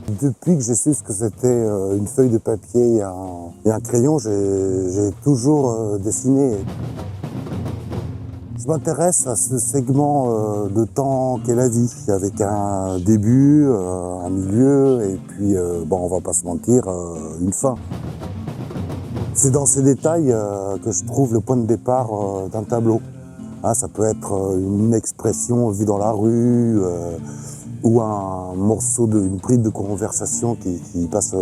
Depuis que j'ai su ce que c'était une feuille de papier et un crayon, j'ai toujours dessiné. Je m'intéresse à ce segment de temps qu'est la vie, avec un début, un milieu et puis, bon, on va pas se mentir, une fin. C'est dans ces détails que je trouve le point de départ d'un tableau. Hein, ça peut être une expression vue dans la rue ou un morceau une bride de conversation qui passe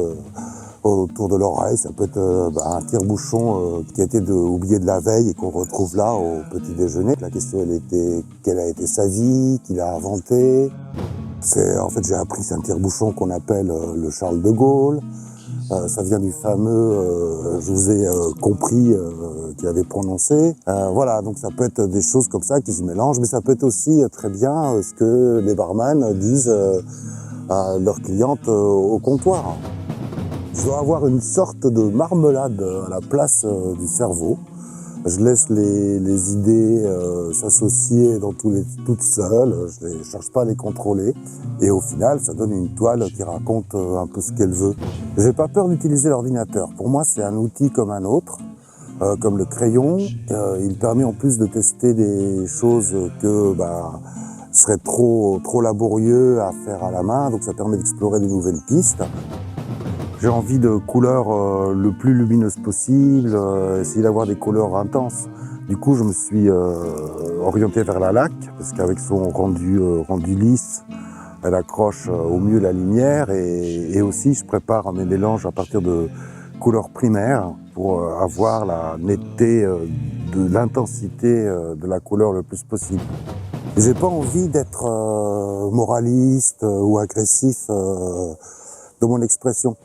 autour de l'oreille. Ça peut être un tire-bouchon qui a été oublié de la veille et qu'on retrouve là au petit déjeuner. La question, elle était quelle a été sa vie, qui l'a inventé. En fait, j'ai appris, c'est un tire-bouchon qu'on appelle le Charles de Gaulle. Ça vient du fameux je vous ai compris qu'il avait prononcé. Voilà, donc ça peut être des choses comme ça qui se mélangent, mais ça peut être aussi très bien ce que les barman disent à leurs clientes au comptoir. Je dois avoir une sorte de marmelade à la place du cerveau. Je laisse les idées s'associer toutes seules, je ne cherche pas à les contrôler. Et au final, ça donne une toile qui raconte un peu ce qu'elle veut. J'ai pas peur d'utiliser l'ordinateur. Pour moi, c'est un outil comme un autre, comme le crayon. Il permet en plus de tester des choses que seraient trop laborieux à faire à la main. Donc ça permet d'explorer de nouvelles pistes. J'ai envie de couleurs le plus lumineuses possible, essayer d'avoir des couleurs intenses. Du coup, je me suis orienté vers la laque, parce qu'avec son rendu lisse, elle accroche au mieux la lumière et aussi je prépare mes mélanges à partir de couleurs primaires pour avoir la netteté de l'intensité de la couleur le plus possible. J'ai pas envie d'être moraliste ou agressif dans mon expression.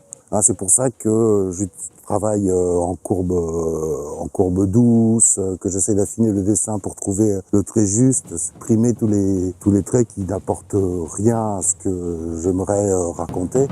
C'est pour ça que je travaille en courbe douce, que j'essaie d'affiner le dessin pour trouver le trait juste, supprimer tous les traits qui n'apportent rien à ce que j'aimerais raconter.